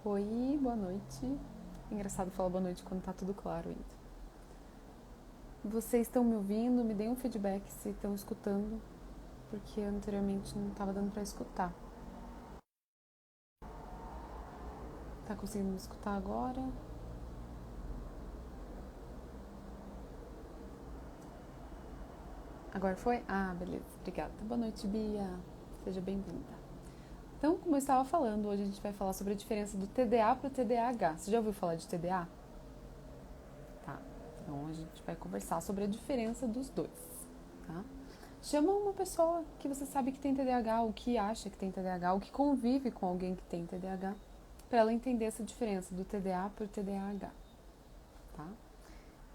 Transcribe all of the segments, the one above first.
Oi, boa noite. Engraçado falar boa noite quando tá tudo claro ainda. Vocês estão me ouvindo? Me deem um feedback se estão escutando, porque anteriormente não estava dando para escutar. Tá conseguindo me escutar agora? Agora foi? Ah, beleza, obrigada. Boa noite, Bia. Seja bem-vinda. Então, como eu estava falando, hoje a gente vai falar sobre a diferença do TDA para o TDAH. Você já ouviu falar de TDA? Tá. Então, a gente vai conversar sobre a diferença dos dois, tá? Chama uma pessoa que você sabe que tem TDAH, ou que acha que tem TDAH, ou que convive com alguém que tem TDAH, para ela entender essa diferença do TDA para o TDAH, tá?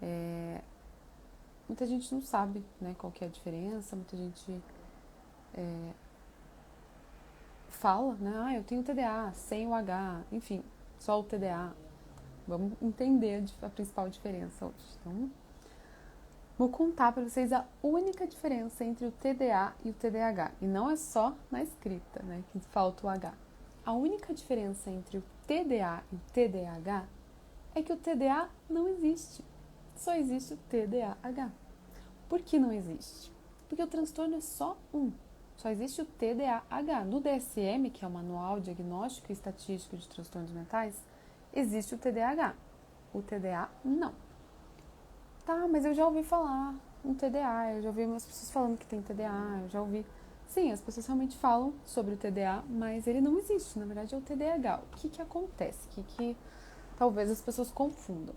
É, muita gente não sabe, né, qual que é a diferença, muita gente fala, né, eu tenho TDA, sem o H, enfim, só o TDA. Vamos entender a principal diferença hoje. Então, vou contar para vocês a única diferença entre o TDA e o TDAH. E não é só na escrita, né, que falta o H. A única diferença entre o TDA e o TDAH é que o TDA não existe. Só existe o TDAH. Por que não existe? Porque o transtorno é só um. Só existe o TDAH. No DSM, que é o Manual Diagnóstico e Estatístico de Transtornos Mentais, existe o TDAH. O TDA não. Tá, mas eu já ouvi falar no TDA, eu já ouvi umas pessoas falando que tem TDA, eu já ouvi. Sim, as pessoas realmente falam sobre o TDA, mas ele não existe, na verdade é o TDAH. O que acontece? O que talvez as pessoas confundam?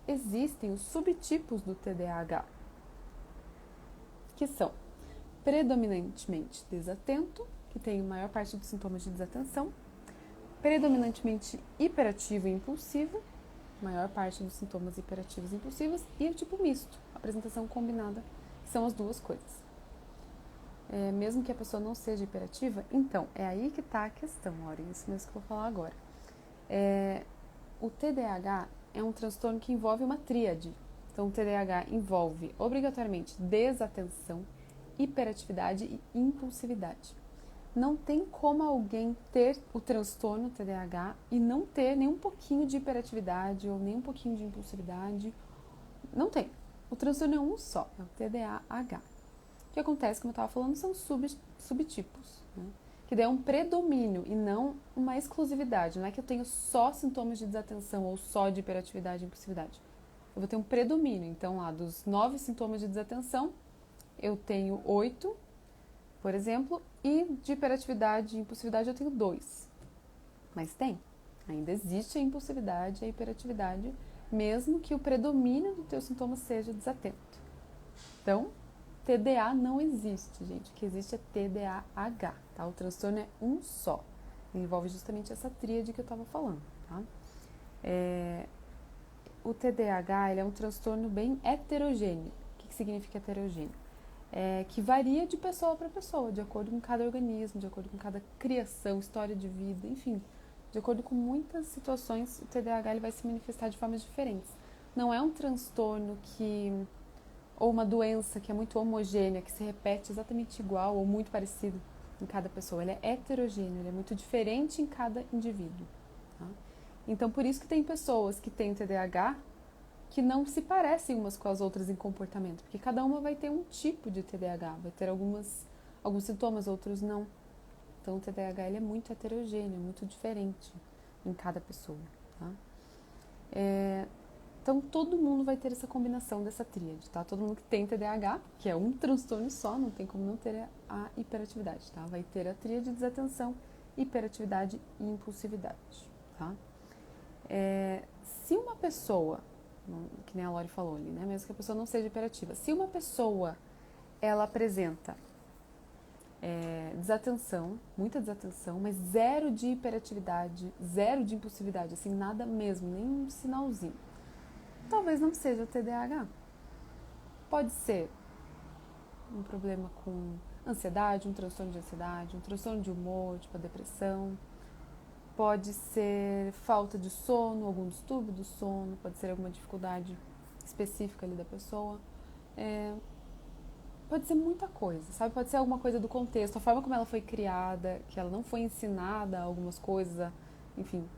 Existem os subtipos do TDAH, que são predominantemente desatento, que tem a maior parte dos sintomas de desatenção, predominantemente hiperativo e impulsivo, maior parte dos sintomas hiperativos e impulsivos, e o tipo misto, apresentação combinada, que são as duas coisas. Mesmo que a pessoa não seja hiperativa, então, é aí que está a questão, Lauren, isso mesmo que eu vou falar agora. O TDAH é um transtorno que envolve uma tríade. Então, o TDAH envolve obrigatoriamente desatenção, hiperatividade e impulsividade. Não tem como alguém ter o transtorno TDAH e não ter nem um pouquinho de hiperatividade ou nem um pouquinho de impulsividade. Não tem. O transtorno é um só, é o TDAH. O que acontece, como eu estava falando, são subtipos, né? Que daí é um predomínio e não uma exclusividade. Não é que eu tenho só sintomas de desatenção ou só de hiperatividade e impulsividade. Eu vou ter um predomínio. Então, lá dos 9 sintomas de desatenção, eu tenho 8, por exemplo, e de hiperatividade e impulsividade eu tenho 2. Mas tem. Ainda existe a impulsividade e a hiperatividade, mesmo que o predomínio do teu sintoma seja desatento. Então, TDA não existe, gente. O que existe é TDAH, tá? O transtorno é um só. Envolve justamente essa tríade que eu estava falando, tá? O TDAH ele é um transtorno bem heterogêneo. O que significa heterogêneo? Que varia de pessoa para pessoa, de acordo com cada organismo, de acordo com cada criação, história de vida, enfim. De acordo com muitas situações, o TDAH ele vai se manifestar de formas diferentes. Não é um transtorno ou uma doença que é muito homogênea, que se repete exatamente igual ou muito parecido em cada pessoa. Ele é heterogêneo, ele é muito diferente em cada indivíduo. Tá? Então, por isso que tem pessoas que têm TDAH que não se parecem umas com as outras em comportamento, porque cada uma vai ter um tipo de TDAH, vai ter alguns sintomas, outros não. Então, o TDAH ele é muito heterogêneo, muito diferente em cada pessoa. Tá? Então, todo mundo vai ter essa combinação dessa tríade, tá? Todo mundo que tem TDAH, que é um transtorno só, não tem como não ter a hiperatividade, tá? Vai ter a tríade de desatenção, hiperatividade e impulsividade, tá? Se uma pessoa, que nem a Lori falou ali, né? Mesmo que a pessoa não seja hiperativa, se uma pessoa, ela apresenta desatenção, muita desatenção, mas zero de hiperatividade, zero de impulsividade, assim, nada mesmo, nem um sinalzinho, talvez não seja o TDAH. Pode ser um problema com ansiedade, um transtorno de ansiedade, um transtorno de humor, tipo a depressão. Pode ser falta de sono, algum distúrbio do sono, pode ser alguma dificuldade específica ali da pessoa. Pode ser muita coisa, sabe? Pode ser alguma coisa do contexto, a forma como ela foi criada, que ela não foi ensinada algumas coisas, enfim,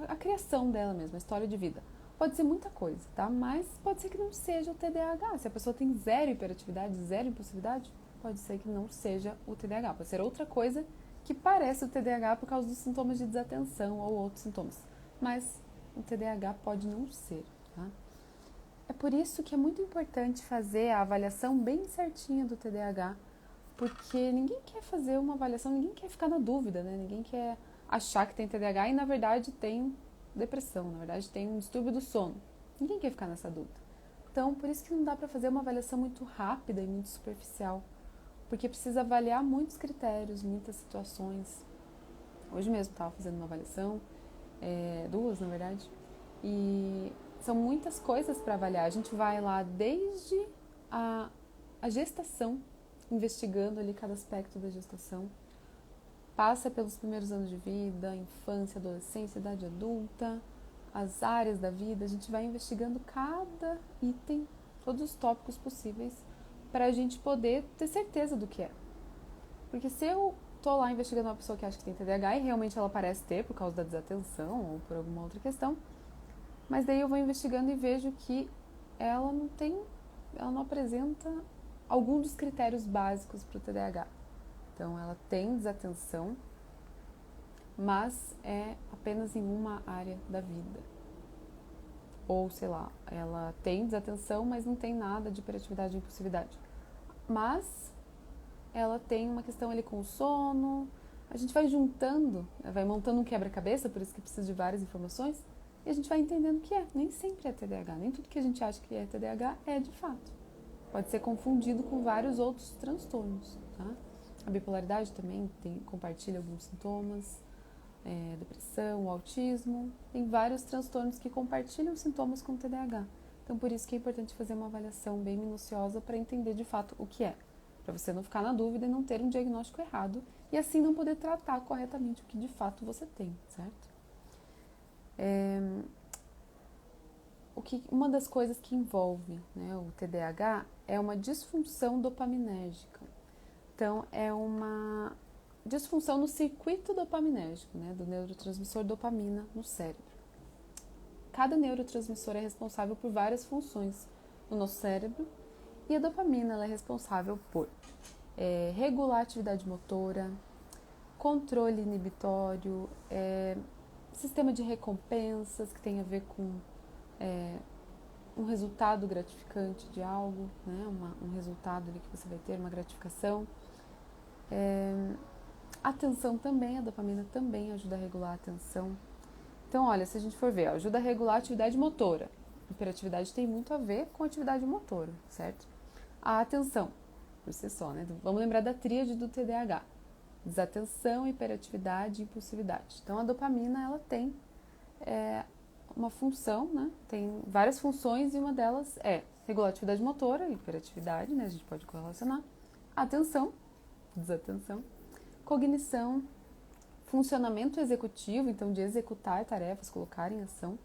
a criação dela mesma, a história de vida. Pode ser muita coisa, tá? Mas pode ser que não seja o TDAH. Se a pessoa tem zero hiperatividade, zero impulsividade, pode ser que não seja o TDAH. Pode ser outra coisa que parece o TDAH por causa dos sintomas de desatenção ou outros sintomas. Mas o TDAH pode não ser, tá? É por isso que é muito importante fazer a avaliação bem certinha do TDAH, porque ninguém quer fazer uma avaliação, ninguém quer ficar na dúvida, né? Ninguém quer achar que tem TDAH e na verdade tem depressão, na verdade tem um distúrbio do sono. Ninguém quer ficar nessa dúvida. Então, por isso que não dá para fazer uma avaliação muito rápida e muito superficial, porque precisa avaliar muitos critérios, muitas situações. Hoje mesmo estava fazendo uma avaliação, duas na verdade, e são muitas coisas para avaliar. A gente vai lá desde a gestação, investigando ali cada aspecto da gestação, passa pelos primeiros anos de vida, infância, adolescência, idade adulta, as áreas da vida, a gente vai investigando cada item, todos os tópicos possíveis, para a gente poder ter certeza do que é. Porque se eu tô lá investigando uma pessoa que acha que tem TDAH e realmente ela parece ter por causa da desatenção ou por alguma outra questão, mas daí eu vou investigando e vejo que ela não apresenta algum dos critérios básicos para o TDAH. Então, ela tem desatenção, mas é apenas em uma área da vida. Ou, sei lá, ela tem desatenção, mas não tem nada de hiperatividade e impulsividade. Mas ela tem uma questão ali com o sono. A gente vai juntando, vai montando um quebra-cabeça, por isso que precisa de várias informações, e a gente vai entendendo que nem sempre é TDAH, nem tudo que a gente acha que é TDAH é de fato. Pode ser confundido com vários outros transtornos, tá? A bipolaridade também compartilha alguns sintomas, depressão, o autismo, tem vários transtornos que compartilham sintomas com o TDAH. Então, por isso que é importante fazer uma avaliação bem minuciosa para entender de fato o que é, para você não ficar na dúvida e não ter um diagnóstico errado e assim não poder tratar corretamente o que de fato você tem, certo? Uma das coisas que envolve, né, o TDAH é uma disfunção dopaminérgica. Então, é uma disfunção no circuito dopaminérgico, né, do neurotransmissor dopamina no cérebro. Cada neurotransmissor é responsável por várias funções no nosso cérebro e a dopamina ela é responsável por regular a atividade motora, controle inibitório, sistema de recompensas que tem a ver com um resultado gratificante de algo, né, um resultado ali que você vai ter, uma gratificação. Atenção também, a dopamina também ajuda a regular a atenção. Então, olha, se a gente for ver, ajuda a regular a atividade motora. Hiperatividade tem muito a ver com atividade motora, certo? A atenção, por si só, né? Vamos lembrar da tríade do TDAH. Desatenção, hiperatividade e impulsividade. Então, a dopamina, ela tem uma função, né? Tem várias funções e uma delas é regular a atividade motora, hiperatividade, né? A gente pode correlacionar. Atenção, desatenção. Cognição, funcionamento executivo, então de executar tarefas, colocar em ação.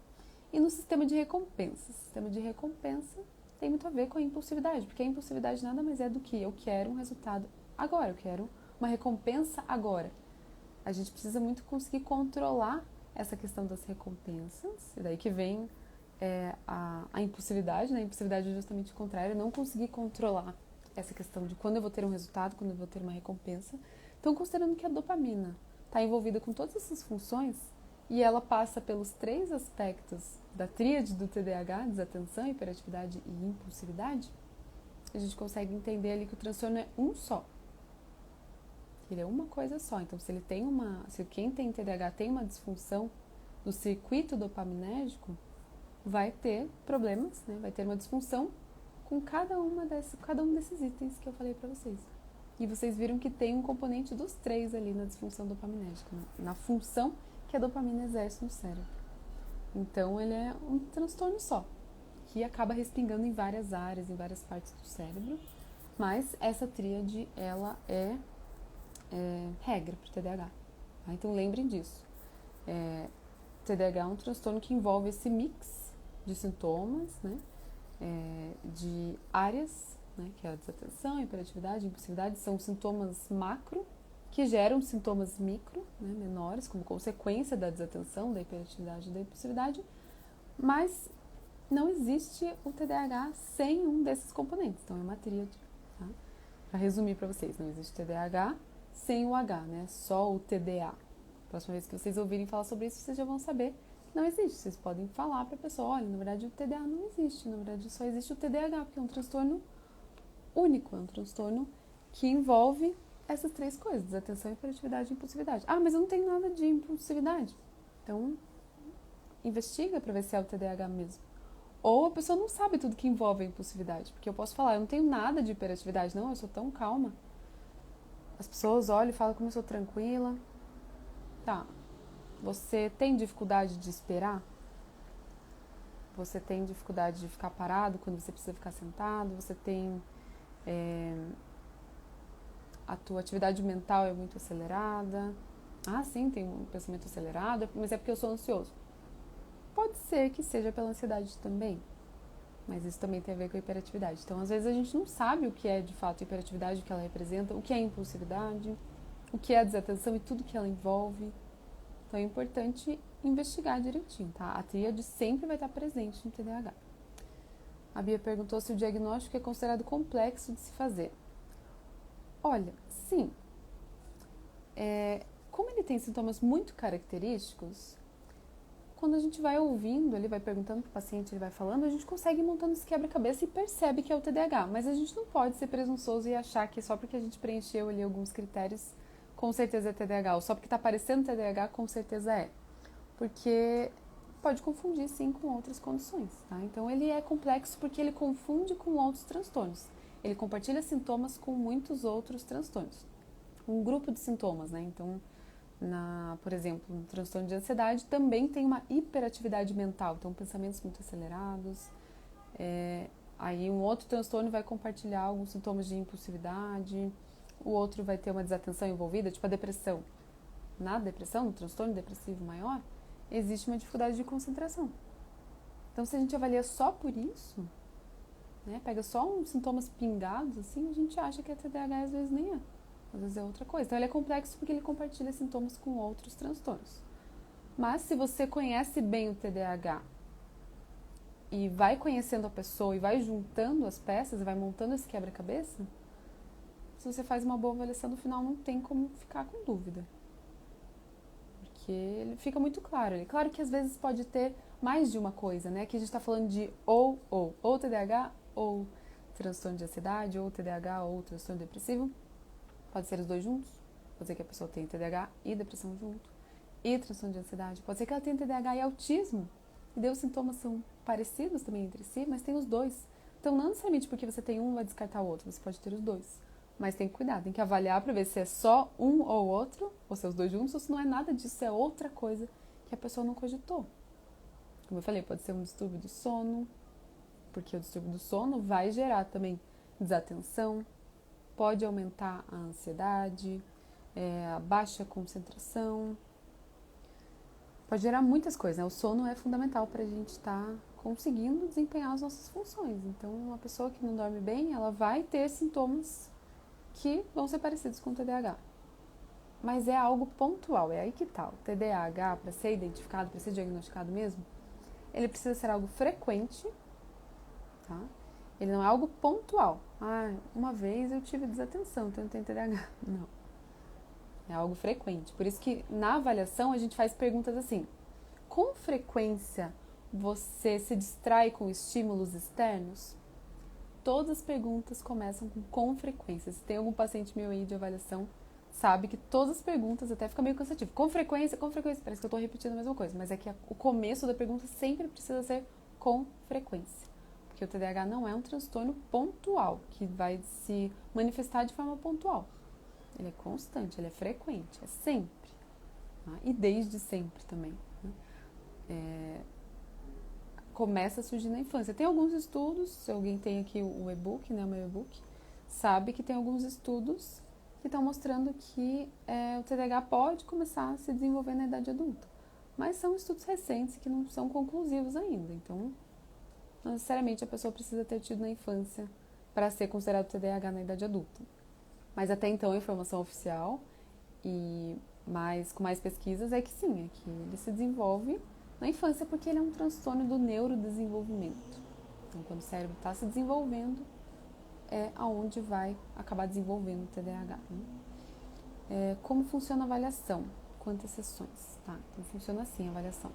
E no sistema de recompensa. O sistema de recompensa tem muito a ver com a impulsividade, porque a impulsividade nada mais é do que eu quero um resultado agora, eu quero uma recompensa agora. A gente precisa muito conseguir controlar essa questão das recompensas, e daí que vem a impulsividade, né? A impulsividade é justamente o contrário, não conseguir controlar essa questão de quando eu vou ter um resultado, quando eu vou ter uma recompensa. Então, considerando que a dopamina está envolvida com todas essas funções e ela passa pelos 3 aspectos da tríade do TDAH, desatenção, hiperatividade e impulsividade, a gente consegue entender ali que o transtorno é um só. Ele é uma coisa só. Então, se quem tem TDAH tem uma disfunção do circuito dopaminérgico, vai ter problemas, né? Vai ter uma disfunção com cada um desses itens que eu falei para vocês. E vocês viram que tem um componente dos 3 ali na disfunção dopaminérgica, na função que a dopamina exerce no cérebro. Então, ele é um transtorno só, que acaba respingando em várias áreas, em várias partes do cérebro. Mas essa tríade, ela é regra para o TDAH. Tá? Então, lembrem disso. TDAH é um transtorno que envolve esse mix de sintomas, né? De áreas, né, que é a desatenção, a hiperatividade, a impulsividade, são sintomas macro, que geram sintomas micro, né, menores, como consequência da desatenção, da hiperatividade e da impulsividade, mas não existe o TDAH sem um desses componentes. Então, é uma tríade. Tá? Para resumir para vocês, não existe TDAH sem o H, né? Só o TDA. Próxima vez que vocês ouvirem falar sobre isso, vocês já vão saber que não existe. Vocês podem falar para a pessoa, olha, na verdade o TDA não existe, na verdade só existe o TDAH, porque é um transtorno único, é um transtorno que envolve essas três coisas, desatenção, hiperatividade e impulsividade. Ah, mas eu não tenho nada de impulsividade. Então, investiga para ver se é o TDAH mesmo. Ou a pessoa não sabe tudo que envolve a impulsividade, porque eu posso falar, eu não tenho nada de hiperatividade, não, eu sou tão calma. As pessoas olham e falam como eu sou tranquila. Tá, você tem dificuldade de esperar? Você tem dificuldade de ficar parado quando você precisa ficar sentado? Você tem... a tua atividade mental é muito acelerada? Ah, sim, tem um pensamento acelerado, mas é porque eu sou ansioso. Pode ser que seja pela ansiedade também, mas isso também tem a ver com a hiperatividade. Então, às vezes a gente não sabe o que é de fato hiperatividade, o que ela representa, o que é impulsividade, o que é a desatenção e tudo que ela envolve. Então, é importante investigar direitinho, tá? A tríade sempre vai estar presente no TDAH. A Bia perguntou se o diagnóstico é considerado complexo de se fazer. Olha, sim. Como ele tem sintomas muito característicos, quando a gente vai ouvindo, ele vai perguntando para o paciente, ele vai falando, a gente consegue ir montando esse quebra-cabeça e percebe que é o TDAH. Mas a gente não pode ser presunçoso e achar que só porque a gente preencheu ali alguns critérios, com certeza é TDAH. Ou só porque está aparecendo TDAH, com certeza é. Porque pode confundir, sim, com outras condições, tá? Então, ele é complexo porque ele confunde com outros transtornos. Ele compartilha sintomas com muitos outros transtornos. Um grupo de sintomas, né? Então, por exemplo, no transtorno de ansiedade também tem uma hiperatividade mental, então pensamentos muito acelerados. Aí um outro transtorno vai compartilhar alguns sintomas de impulsividade, o outro vai ter uma desatenção envolvida, tipo a depressão. Na depressão, no transtorno depressivo maior, existe uma dificuldade de concentração. Então, se a gente avalia só por isso, né, pega só uns sintomas pingados, assim, a gente acha que é TDAH, às vezes nem é. Às vezes é outra coisa. Então, ele é complexo porque ele compartilha sintomas com outros transtornos. Mas, se você conhece bem o TDAH e vai conhecendo a pessoa e vai juntando as peças e vai montando esse quebra-cabeça, se você faz uma boa avaliação, no final não tem como ficar com dúvida. Porque ele fica muito claro. Claro que às vezes pode ter mais de uma coisa, né? Aqui a gente está falando de ou TDAH, ou transtorno de ansiedade, ou TDAH, ou transtorno depressivo. Pode ser os dois juntos. Pode ser que a pessoa tenha TDAH e depressão junto. E transtorno de ansiedade. Pode ser que ela tenha TDAH e autismo. E daí os sintomas são parecidos também entre si, mas tem os dois. Então, não necessariamente porque você tem um vai descartar o outro. Você pode ter os dois. Mas tem que cuidar, tem que avaliar para ver se é só um ou outro, ou se é os dois juntos, ou se não é nada disso, se é outra coisa que a pessoa não cogitou. Como eu falei, pode ser um distúrbio do sono, porque o distúrbio do sono vai gerar também desatenção, pode aumentar a ansiedade, a baixa concentração, pode gerar muitas coisas, né? O sono é fundamental para a gente estar conseguindo desempenhar as nossas funções. Então, uma pessoa que não dorme bem, ela vai ter sintomas que vão ser parecidos com o TDAH. Mas é algo pontual, é aí que tá. O TDAH, para ser identificado, para ser diagnosticado mesmo, ele precisa ser algo frequente, tá? Ele não é algo pontual. Ah, uma vez eu tive desatenção, então eu tenho TDAH. Não. É algo frequente. Por isso que na avaliação a gente faz perguntas assim: com frequência você se distrai com estímulos externos? Todas as perguntas começam com frequência. Se tem algum paciente meu aí de avaliação, sabe que todas as perguntas, até fica meio cansativo. Com frequência, parece que eu estou repetindo a mesma coisa, mas é que o começo da pergunta sempre precisa ser com frequência. Porque o TDAH não é um transtorno pontual, que vai se manifestar de forma pontual. Ele é constante, ele é frequente, é sempre. Tá? E desde sempre também. Né? Começa a surgir na infância. Tem alguns estudos, se alguém tem aqui o e-book, né, o meu e-book, sabe que tem alguns estudos que estão mostrando que o TDAH pode começar a se desenvolver na idade adulta. Mas são estudos recentes que não são conclusivos ainda. Então, não necessariamente a pessoa precisa ter tido na infância para ser considerado TDAH na idade adulta. Mas até então a informação oficial Mas com mais pesquisas é que sim, é que ele se desenvolve na infância porque ele é um transtorno do neurodesenvolvimento. Então, quando o cérebro está se desenvolvendo, é aonde vai acabar desenvolvendo o TDAH. Né? Como funciona a avaliação? Quantas sessões? Tá? Então, funciona assim a avaliação.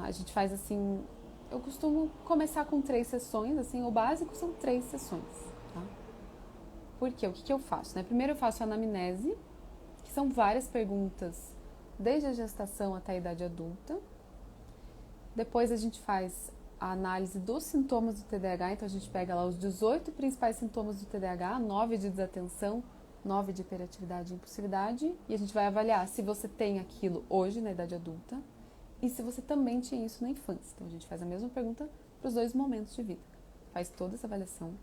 A gente faz assim, eu costumo começar com 3 sessões, assim, o básico são 3 sessões, tá? Por quê? O que eu faço? Né? Primeiro eu faço a anamnese, que são várias perguntas, desde a gestação até a idade adulta. Depois a gente faz a análise dos sintomas do TDAH, então a gente pega lá os 18 principais sintomas do TDAH, 9 de desatenção, 9 de hiperatividade e impulsividade, e a gente vai avaliar se você tem aquilo hoje, na idade adulta, e se você também tinha isso na infância. Então a gente faz a mesma pergunta para os 2 momentos de vida. Faz toda essa avaliação.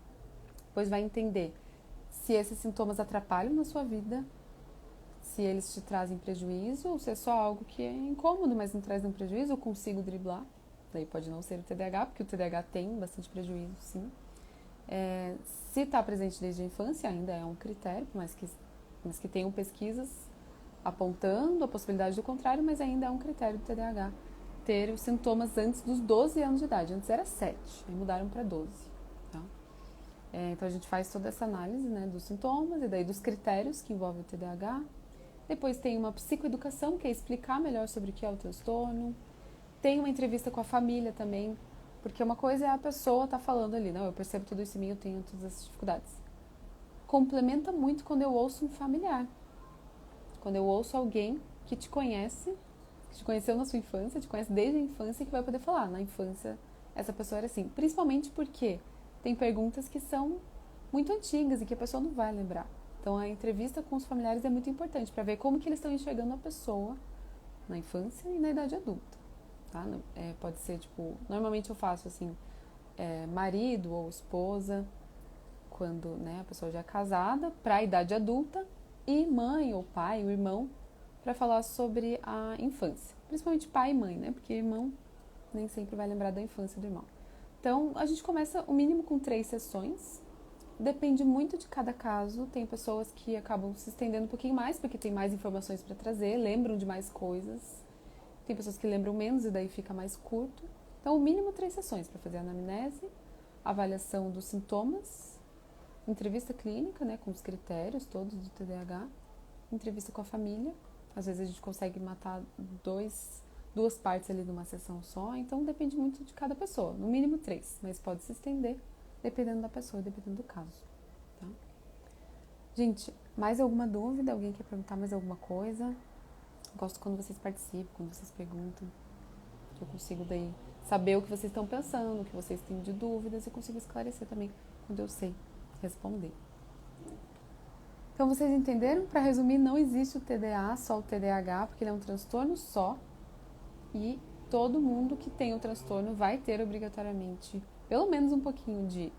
Depois vai entender se esses sintomas atrapalham na sua vida, se eles te trazem prejuízo, ou se é só algo que é incômodo, mas não traz nenhum prejuízo, eu consigo driblar. Daí pode não ser o TDAH, porque o TDAH tem bastante prejuízo, sim. Se está presente desde a infância, ainda é um critério, mas que tenham pesquisas apontando a possibilidade do contrário, mas ainda é um critério do TDAH ter os sintomas antes dos 12 anos de idade. Antes era 7, aí mudaram para 12. Tá? Então a gente faz toda essa análise, né, dos sintomas e daí dos critérios que envolvem o TDAH. Depois tem uma psicoeducação, que é explicar melhor sobre o que é o transtorno. Tem uma entrevista com a família também, porque uma coisa é a pessoa estar falando ali, não, eu percebo tudo isso em mim, eu tenho todas essas dificuldades. Complementa muito quando eu ouço um familiar. Quando eu ouço alguém que te conhece, que te conheceu na sua infância, te conhece desde a infância e que vai poder falar, na infância essa pessoa era assim. Principalmente porque tem perguntas que são muito antigas e que a pessoa não vai lembrar. Então a entrevista com os familiares é muito importante para ver como que eles estão enxergando a pessoa na infância e na idade adulta. Tá? Pode ser tipo, normalmente eu faço assim, marido ou esposa, quando, né, a pessoa já é casada, para a idade adulta, e mãe ou pai ou irmão para falar sobre a infância. Principalmente pai e mãe, né? Porque irmão nem sempre vai lembrar da infância do irmão. Então a gente começa o mínimo com 3 sessões. Depende muito de cada caso. Tem pessoas que acabam se estendendo um pouquinho mais, porque tem mais informações para trazer, lembram de mais coisas. Tem pessoas que lembram menos e daí fica mais curto. Então, o mínimo 3 sessões para fazer a anamnese, avaliação dos sintomas, entrevista clínica, né, com os critérios todos do TDAH, entrevista com a família. Às vezes a gente consegue matar duas partes ali numa sessão só, então depende muito de cada pessoa. No mínimo 3, mas pode se estender dependendo da pessoa, dependendo do caso. Tá? Gente, mais alguma dúvida? Alguém quer perguntar mais alguma coisa? Gosto quando vocês participam, quando vocês perguntam, que eu consigo daí saber o que vocês estão pensando, o que vocês têm de dúvidas e consigo esclarecer também quando eu sei responder. Então vocês entenderam? Para resumir, não existe o TDA, só o TDAH, porque ele é um transtorno só e todo mundo que tem o transtorno vai ter obrigatoriamente pelo menos um pouquinho de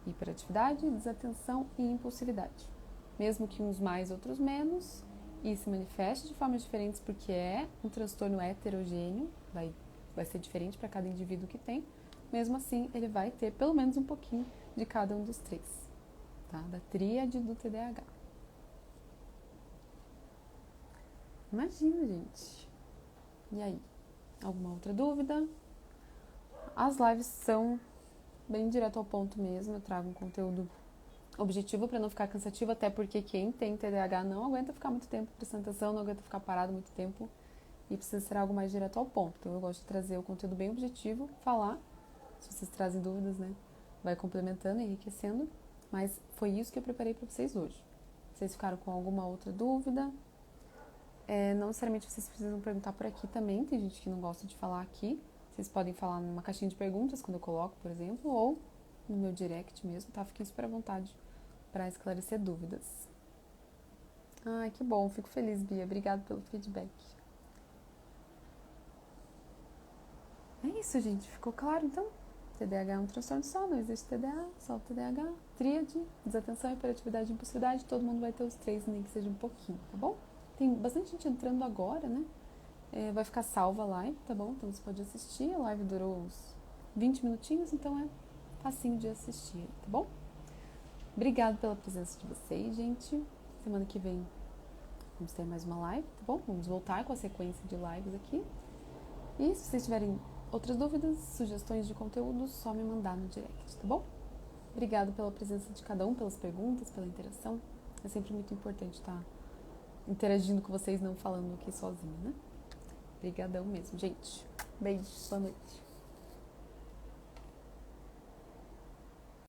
hiperatividade, desatenção e impulsividade. Mesmo que uns mais, outros menos, e se manifeste de formas diferentes porque é um transtorno heterogêneo, vai ser diferente para cada indivíduo que tem, mesmo assim ele vai ter pelo menos um pouquinho de cada um dos 3, tá? Da tríade do TDAH. Imagina, gente. E aí? Alguma outra dúvida? As lives são bem direto ao ponto mesmo, eu trago um conteúdo objetivo para não ficar cansativo, até porque quem tem TDAH não aguenta ficar muito tempo prestando atenção, não aguenta ficar parado muito tempo e precisa ser algo mais direto ao ponto. Então eu gosto de trazer o conteúdo bem objetivo, falar, se vocês trazem dúvidas, né, vai complementando, enriquecendo, mas foi isso que eu preparei para vocês hoje. Vocês ficaram com alguma outra dúvida? Não necessariamente vocês precisam perguntar por aqui também, tem gente que não gosta de falar aqui. Vocês podem falar numa caixinha de perguntas quando eu coloco, por exemplo, ou no meu direct mesmo, tá? Fiquem super à vontade para esclarecer dúvidas. Ai, que bom, fico feliz, Bia. Obrigada pelo feedback. É isso, gente. Ficou claro, então? TDAH é um transtorno só, não existe TDA, só o TDAH, tríade, desatenção, hiperatividade e impulsividade. Todo mundo vai ter os 3, nem que seja um pouquinho, tá bom? Tem bastante gente entrando agora, né? Vai ficar salva a live, tá bom? Então você pode assistir. A live durou uns 20 minutinhos, então é facinho de assistir, tá bom? Obrigada pela presença de vocês, gente. Semana que vem vamos ter mais uma live, tá bom? Vamos voltar com a sequência de lives aqui. E se vocês tiverem outras dúvidas, sugestões de conteúdo, só me mandar no direct, tá bom? Obrigado pela presença de cada um, pelas perguntas, pela interação. É sempre muito importante estar interagindo com vocês, não falando aqui sozinha, né? Obrigadão mesmo, gente. Beijo, boa noite.